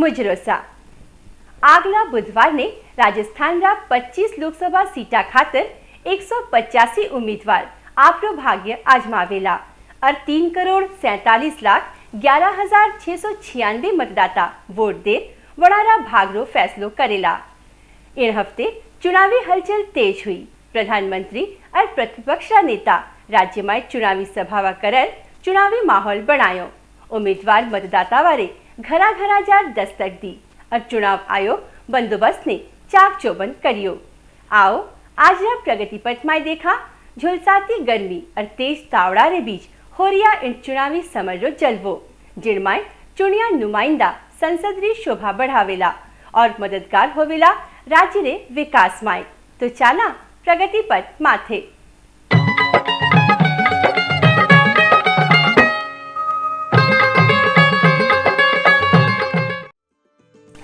मुजरोसा આગલા બુધવારને રાજસ્થાનના 25 લોકસભા સીટા ખાતર 185 ઉમેદવાર આપનો ભાગ્ય આજમાવેલા और 3,47,11,696 मतदाता वोट दे वड़ारा भागरो फैसलो करेला। इन हफ्ते चुनावी हलचल तेज हुई। प्रधानमंत्री और प्रतिपक्ष नेता राज्य में चुनावी सभावा करल चुनावी माहौल बनायो। उम्मीदवार मतदाता वारे घरा घरा जार दस्तक दी और चुनाव आयोग बंदोबस्त ने चाक चौबंद करियो। आओ आज प्रगति पथ में देखा झुलसाती गर्मी और तेज तावड़ा रे बीच होरिया इन चुनावी समरो जलवो, जिनमें चुनिया नुमाइंदा संसदीय शोभा बढ़ावेला और मददगार होवेला राज्य रे विकास में। तो चाला प्रगति पथ माथे।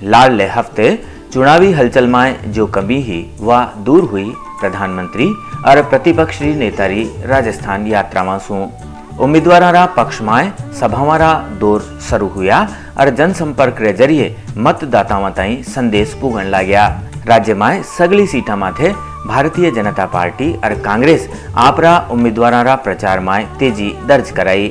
लाडले हफ्ते चुनावी हलचल में जो कमी ही वह दूर हुई। प्रधानमंत्री और प्रतिपक्ष नेतारी राजस्थान यात्रा में सु उम्मीदवारा पक्ष में सभावारा दौर शुरू हुआ और जनसंपर्क रे जरिए मतदाताओं ताई संदेश पुगन लाग्या। राज्य में सगली सीटा माथे भारतीय जनता पार्टी और कांग्रेस आपरा उम्मीदवारा प्रचार में तेजी दर्ज कराई।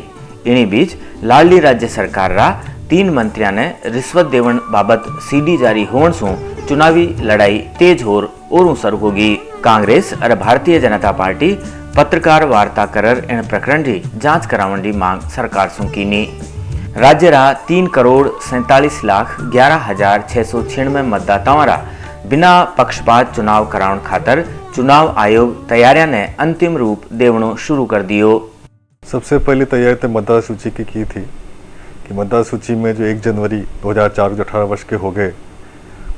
इन्हीं बीच लाडली राज्य सरकार रा 3 मंत्रियों ने रिश्वत देवन बाबत सीडी जारी होने से चुनावी लड़ाई तेज होर और शुरू होगी। कांग्रेस और भारतीय जनता पार्टी पत्रकार वार्ता कर इन प्रकरण की जांच करावन की मांग सरकार से कीनी। राज्य रा 3,47,11,696 मतदाताओं रा बिना पक्षपात चुनाव करावन खातर चुनाव आयोग तैयारियां ने अंतिम रूप देवनो शुरू कर दियो। सबसे पहली तैयारी तो मतदाता सूची की थी कि मतदाता सूची में जो 1 जनवरी 2004 जो 18 वर्ष के हो गए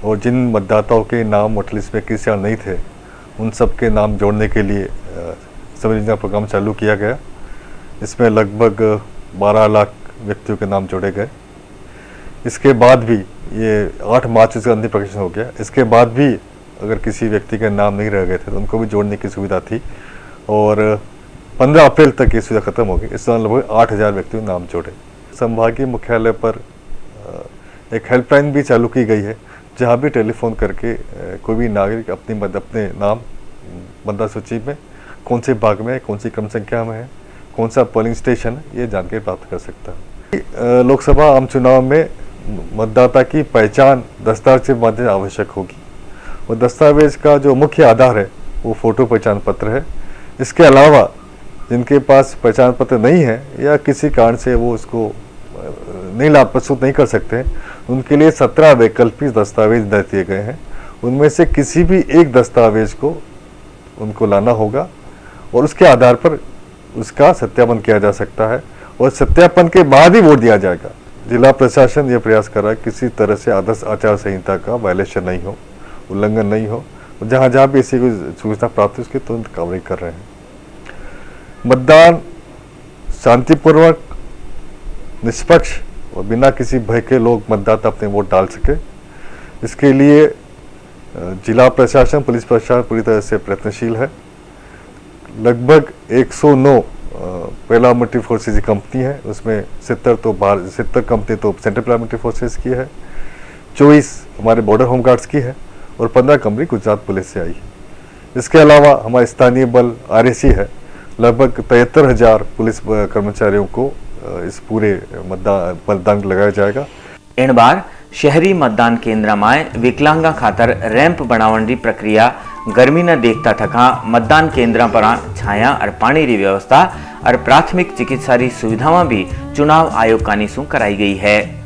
और जिन मतदाताओं के नाम वोटर लिस्ट में किसी नहीं थे उन सब के नाम जोड़ने के लिए समझना प्रोग्राम चालू किया गया। इसमें लगभग 12 लाख व्यक्तियों के नाम जोड़े गए। इसके बाद भी ये 8 मार्च से अंतिम प्रकाशन हो गया। इसके बाद भी अगर किसी व्यक्ति के नाम नहीं रह गए थे तो उनको भी जोड़ने की सुविधा थी और 15 अप्रैल तक ये सुविधा खत्म हो गई। इस दौरान लगभग 8,000 व्यक्तियों नाम जोड़े। संभागीय मुख्यालय पर एक हेल्पलाइन भी चालू की गई है जहाँ भी टेलीफोन करके कोई भी नागरिक अपने नाम मतदाता सूची में कौन से भाग में, कौन सी क्रम संख्या में है, कौन सा पोलिंग स्टेशन है, ये जानकारी प्राप्त कर सकता है। लोकसभा आम चुनाव में मतदाता की पहचान दस्तावेज के माध्यम से आवश्यक होगी और दस्तावेज का जो मुख्य आधार है वो फोटो पहचान पत्र है। इसके अलावा जिनके पास पहचान पत्र नहीं है या किसी कारण से वो उसको नहीं लाभ प्रस्तुत नहीं कर सकते उनके लिए 17 वैकल्पिक दस्तावेज दे दिए गए हैं। उनमें से किसी भी एक दस्तावेज को उनको लाना होगा और उसके आधार पर उसका सत्यापन किया जा सकता है और सत्यापन के बाद ही वोट दिया जाएगा। जिला प्रशासन ये प्रयास कर रहा है किसी तरह से आदर्श आचार संहिता का वायलेशन नहीं हो, उल्लंघन नहीं हो और जहाँ जहाँ भी इसी को सूचना प्राप्त है उसकी तुरंत कार्रवाई कर रहे हैं। मतदान शांतिपूर्वक, निष्पक्ष और बिना किसी भय के लोग मतदाता अपने वोट डाल सके, इसके लिए जिला प्रशासन, पुलिस प्रशासन पूरी तरह से प्रयत्नशील है। लगभग 109 पैरामिलिट्री फोर्सेज की कंपनी है, उसमें 70 कंपनी तो सेंट्रल पैरामिलिट्री फोर्सेज की है, 24 हमारे बॉर्डर होमगार्ड्स की है और 15 कंपनी गुजरात पुलिस से आई है। इसके अलावा हमारे स्थानीय बल RSC है। लगभग 73,000 पुलिस कर्मचारियों को इस पूरे मतदान लगाया जाएगा। इन बार शहरी मतदान केंद्र में विकलांगा खातर रैंप बनावन की प्रक्रिया गर्मी न देखता थका मतदान केंद्र पर छाया और पानी की व्यवस्था और प्राथमिक चिकित्सा सुविधाओं भी चुनाव आयोग का निशु कराई गई है।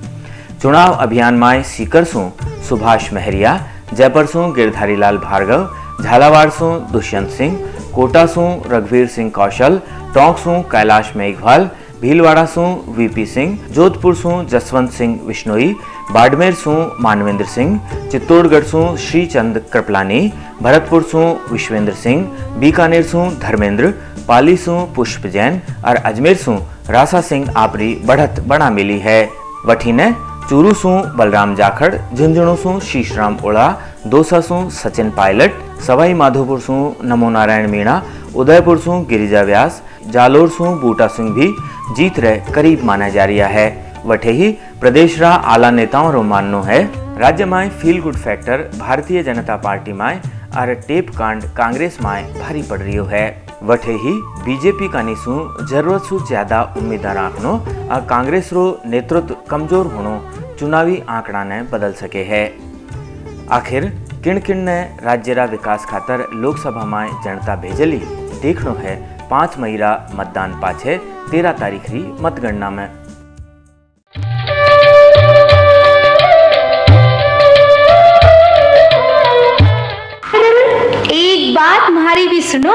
चुनाव अभियान में सीकर सु सुभाष महरिया, जयपुर सु गिरधारी लाल भार्गव, झालावाड़ सु दुष्यंत सिंह, कोटा सु रघुवीर सिंह कौशल, टोंक सु कैलाश मेघवाल, भीलवाड़ा सु VP सिंह, जोधपुर सु जसवंत सिंह विश्नोई, बाड़मेर सु मानवेंद्र सिंह, चित्तौड़गढ़ सु श्रीचंद कृपलानी, भरतपुर सु विश्वेंद्र सिंह, बीकानेर सु धर्मेंद्र, पाली सु पुष्प जैन और अजमेर सु रासा सिंह आपरी बढ़त बना मिली है। वठी ने चूरू सु बलराम जाखड़, झुंझुनू सु शीशराम ओला, दौसा सु सचिन पायलट, सवाई माधोपुर सु नमो नारायण मीणा, उदयपुर सु गिरिजा व्यास, जालोर सु बूटा सिंह भी जीत रहे करीब माना जा रहा है। वठे ही प्रदेश रा आला नेताओं रो माननो है राज्य में feel good factor Bharatiya Janata party में और टेप कांड कांग्रेस में भारी पड़ रही है। वठे ही बीजेपी का निसु जरूरत सु ज्यादा उम्मीदवार आंकनो और कांग्रेस रो नेतृत्व कमजोर होनो चुनावी आंकड़ा ने बदल सके है। आखिर किन किन ने राज्य रा विकास खातर लोकसभा में जनता भेजली देखनो है 5 मई रा मतदान पाछे 13 तारीख री मतगणना में। एक बात हमारी भी सुनो,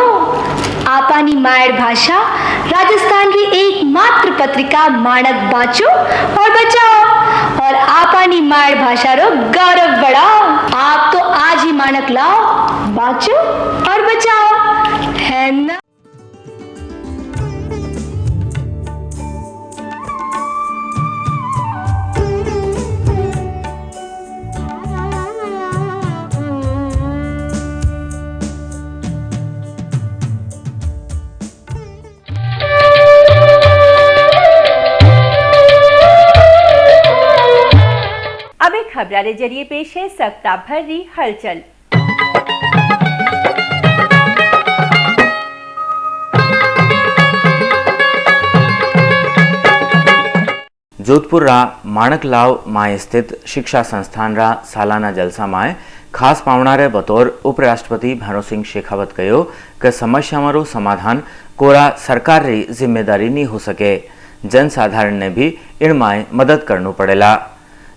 आपानी मायर भाषा राजस्थान की एकमात्र पत्रिका मानक बाँचो और बचाओ और आपानी मायर भाषा रो गौरव बढ़ाओ। आप तो आज ही मानक लाओ, बाँचो और बचाओ, है ना। अब एक खबरां के जरिए पेश है सप्ताह भर री हलचल। जोधपुर रा माणकलाव माय स्थित शिक्षा संस्थान रा सालाना जलसा में खास पावनारे बतौर उपराष्ट्रपति भैरों सिंह शेखावत कहो कि समस्या रो समाधान कोरा सरकार री जिम्मेदारी नहीं हो सके, जनसाधारण ने भी इन माय मदद करनो पड़ेला।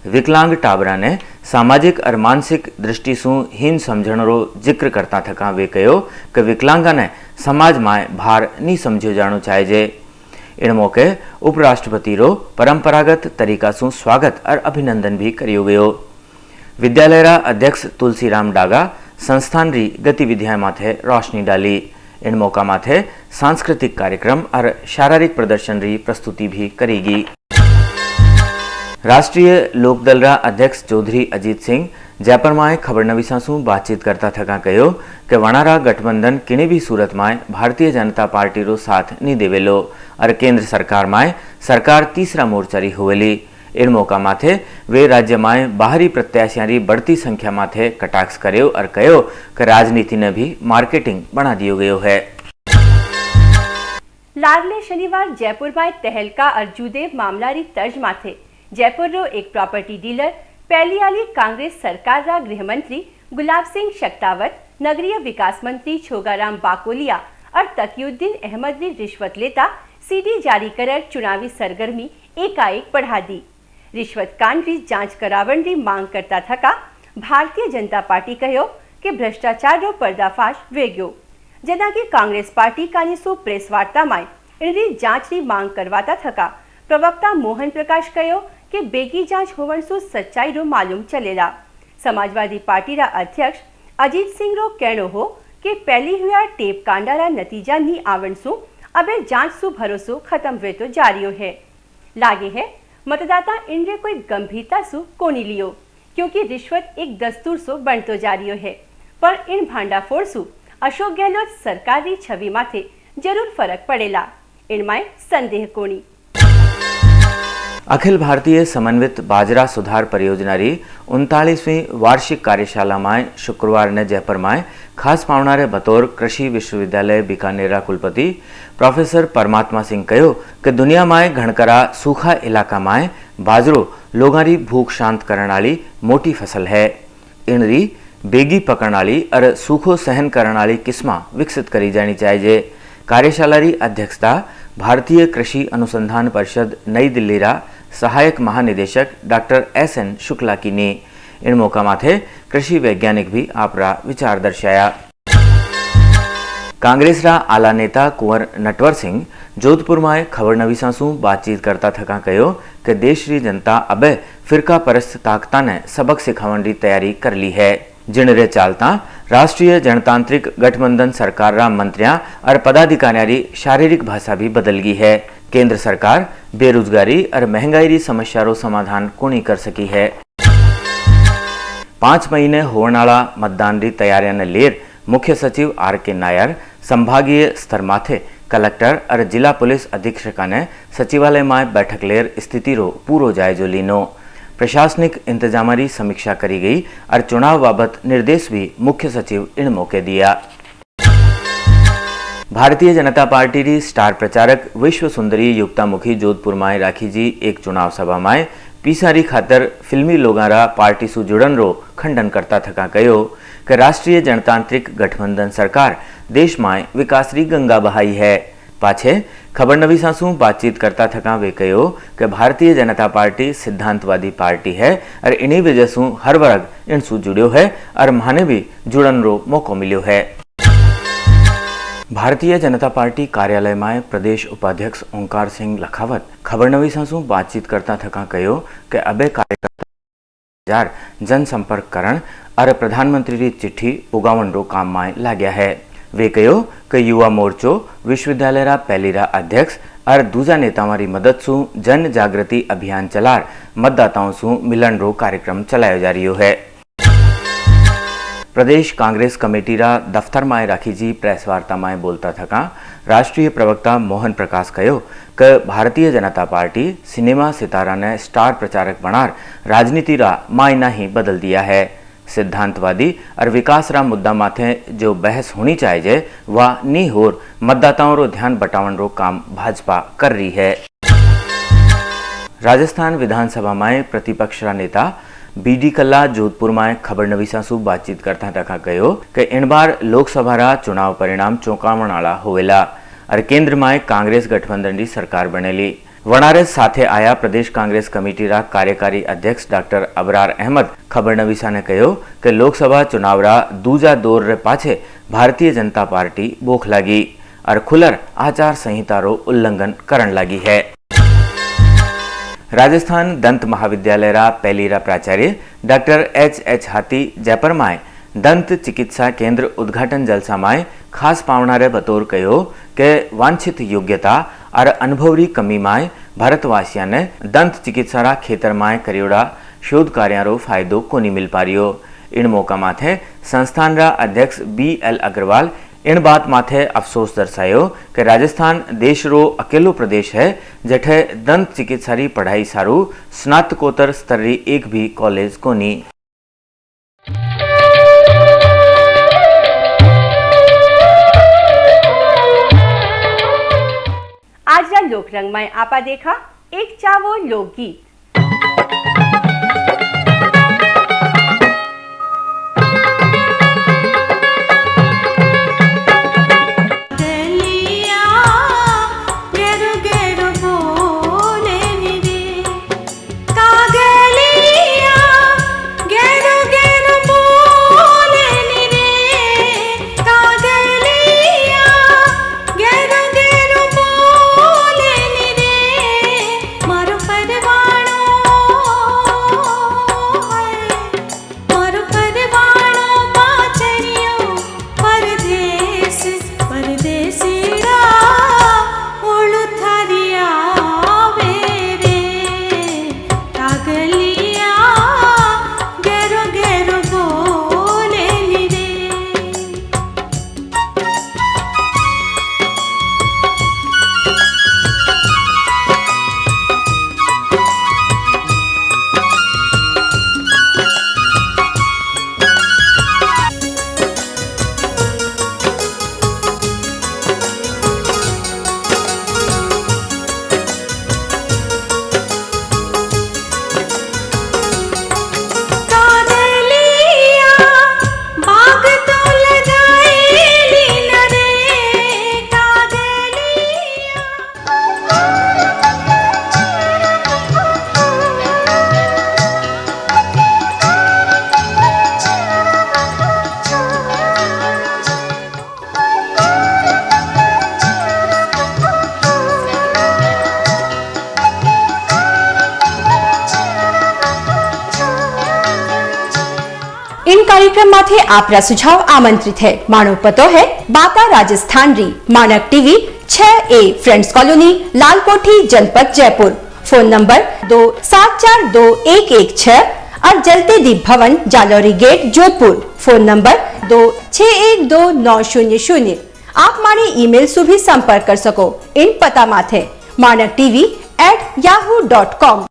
विकलांग टाबरा ने सामाजिक और मानसिक दृष्टि सु हीन समझण रो जिक्र करता थका वे कहो कि विकलांगा ने समाज में भार नहीं समझो जानो चाहिए। इन मौके उपराष्ट्रपति रो परंपरागत तरीका सु स्वागत और अभिनंदन भी करियो गयो। विद्यालय रा अध्यक्ष तुलसीराम डागा संस्थान री गतिविधियां माथे रोशनी डाली। इन मौका माथे सांस्कृतिक कार्यक्रम और शारीरिक प्रदर्शन री प्रस्तुति भी करेगी। राष्ट्रीय लोकदल रा अध्यक्ष चौधरी अजीत सिंह जयपुर में खबर नवीसा सु बातचीत करता थका कहो कि वणारा गठबंधन किसी भी सूरत में भारतीय जनता पार्टी रो साथ नहीं देवेलो और केंद्र सरकार में सरकार तीसरा मोर्चा री होवेली। इन मौका माथे वे राज्य में बाहरी प्रत्याशियों री बढ़ती संख्या माथे कटाक्ष कर्यो और कहो कि राजनीति ने भी मार्केटिंग बना दियो गयो है। लागले शनिवार जयपुर में तहलका और जूदेव मामला री तर्ज माथे जयपुर रो एक प्रॉपर्टी डीलर पहली कांग्रेस सरकार रा गृह मंत्री गुलाब सिंह शक्तावत, नगरीय विकास मंत्री छोगाराम बाकोलिया और तकीउद्दीन अहमद ने रिश्वत लेता सीडी जारी कर चुनावी सरगर्मी एकाएक बढ़ा दी। रिश्वत कांड की जांच करावन की मांग करता थका भारतीय जनता पार्टी कहो कि भ्रष्टाचार रो पर्दाफाश वेग्यो, जना की कांग्रेस पार्टी कानीसो प्रेस वार्ता में इनकी जांच की मांग करवाता थका प्रवक्ता मोहन प्रकाश कहो कि बेगी जांच होवन सु सच्चाई रो मालूम चलेला। समाजवादी पार्टी रा अध्यक्ष अजीत सिंह रो कहनो हो कि पहली हुआ टेप कांडा रा नतीजा नी आवन सु अबे जांच सु भरोसो खत्म वे तो जारियो है। लागे है मतदाता इनरे कोई गंभीरता सु कोनी लियो, क्योंकि रिश्वत एक दस्तूर सो बनतो जारियो है। पर इन भांडाफोड़ सु अशोक गहलोत सरकार री छवि माथे जरूर फर्क पड़ेला, इनमाय संदेह कोनी। अखिल भारतीय समन्वित बाजरा सुधार परियोजना री 39वीं वार्षिक कार्यशाला में शुक्रवार ने जयपुर में खास पावनारे बतौर कृषि विश्वविद्यालय बीकानेर कुलपति प्रोफेसर परमात्मा सिंह कहो कि दुनिया में घणकरा सूखा इलाका में बाजरो लोगों री भूख शांत करने वाली मोटी फसल है। इन री बेगी पकड़ने वाली और सूखो सहन करने वाली किस्मा विकसित करी जानी चाहिए। कार्यशाला री अध्यक्षता भारतीय कृषि अनुसंधान परिषद नई दिल्ली रा सहायक महानिदेशक डॉक्टर SN शुक्ला की ने। इन मौका माथे कृषि वैज्ञानिक भी आपरा विचार दर्शाया। कांग्रेस रा आला नेता कुंवर नटवर सिंह जोधपुर में खबर नवीसा सु बातचीत करता थका कहो कि देश री जनता अबे फिरका परस्त ताकता ने सबक सिखावन री तैयारी कर ली है। जिनरे चालता राष्ट्रीय जनतांत्रिक गठबंधन सरकार रा मंत्रियां और पदाधिकारियों री शारीरिक भाषा भी बदल गई है। केंद्र सरकार बेरोजगारी और महंगाई री समस्या रो समाधान कोनी कर सकी है। 5 महीने होने वाला मतदान री तैयारियां ने लेर मुख्य सचिव RK नायर संभागीय स्तर माथे कलेक्टर और जिला पुलिस अधीक्षक ने सचिवालय में बैठक लेर स्थिति रो पूरो जायजो लीनो। प्रशासनिक इंतजामारी समीक्षा करी गई और चुनाव बाबत निर्देश भी मुख्य सचिव इन मौके दिया। भारतीय जनता पार्टी री स्टार प्रचारक विश्व सुंदरी युक्तामुखी जोधपुर में राखी जी एक चुनाव सभा में पीसारी खातर फिल्मी लोगारा पार्टी सु जुड़न रो खंडन करता थका कहो कि राष्ट्रीय जनतांत्रिक गठबंधन सरकार देश में विकास री गंगा बहाई है। पाछे खबर नवीसा सु बातचीत करता थका वे कहो कि भारतीय जनता पार्टी सिद्धांतवादी पार्टी है और इन्हीं वजह सु हर वर्ग इनसु जुड़ो है और माने भी जुड़न रो मौको मिलो है। भारतीय जनता पार्टी कार्यालय में प्रदेश उपाध्यक्ष ओंकार सिंह लखावत खबर नवीसा सु बातचीत करता थका कहो कि अबे कार्यकर्ता जनसंपर्क करण और प्रधानमंत्री की चिट्ठी पुगावन रो काम में लाग्या है। वे कहो कि युवा मोर्चो विश्वविद्यालय रा पहली रा अध्यक्ष और दूजा नेताओं री मदद सु जन जागृति अभियान चलार मतदाताओं सु मिलन रो कार्यक्रम चलायो जा रही है। प्रदेश कांग्रेस कमेटी रा दफ्तर में राखी जी प्रेस वार्ता में बोलता थका राष्ट्रीय प्रवक्ता मोहन प्रकाश कहो कि भारतीय जनता पार्टी सिनेमा सितारा ने स्टार प्रचारक बनार राजनीति रा मायना ही बदल दिया है। सिद्धांतवादी और विकास रा मुद्दा माथे जो बहस होनी चाहिए वह नी होर मतदाताओं रो ध्यान बटावन रो काम भाजपा कर रही है। राजस्थान विधानसभा में प्रतिपक्ष रा नेता बीडी कल्ला जोधपुर में खबर नवीसा सु बातचीत करता तका कहो कि इन बार लोकसभा रा चुनाव परिणाम चौंकावण वाला होवेला और केंद्र में कांग्रेस गठबंधन की सरकार बनेली। वनारे साथे आया प्रदेश कांग्रेस कमेटी रा कार्यकारी अध्यक्ष डॉक्टर अबरार अहमद खबर नवीसा ने कहो कि लोकसभा चुनाव रा दूजा दौर रे पाछे भारतीय जनता पार्टी बोख लागी और खुलर आचार संहिता रो उल्लंघन करन लागी है। राजस्थान दंत महाविद्यालय रा पहली रा प्राचार्य डॉक्टर एच हाथी जयपुर में दंत चिकित्सा केंद्र उद्घाटन जलसा में खास पावनारे बतौर कहो कि वांछित योग्यता और अनुभव री कमी में भारतवासियों ने दंत चिकित्सा रा खेतर में करियोड़ा शोध कार्य रो फायदो कोनी मिल पारियो। इन मौका माथे संस्थान रा अध्यक्ष BL अग्रवाल इन बात माथे अफसोस दर्शायो कि राजस्थान देश रो अकेलो प्रदेश है जठे दंत चिकित्सा री पढ़ाई सारू स्नातकोत्तर स्तर री एक भी कॉलेज कोनी। आज रा लोकरंग में आपा देखा एक चावो लोकगीत। इन कार्यक्रम माथे आपरा सुझाव आमंत्रित है। मानो पतो है बाता राजस्थान री मानक TV 6A friends colony Lalkothi जनपद जयपुर। फोन नंबर 27421116 और जलते दीप भवन Jalori gate Jodhpur. Phone number 26129000 आप मारी ईमेल सु भी संपर्क कर सको। इन पता माथे manakTV@yahoo.com।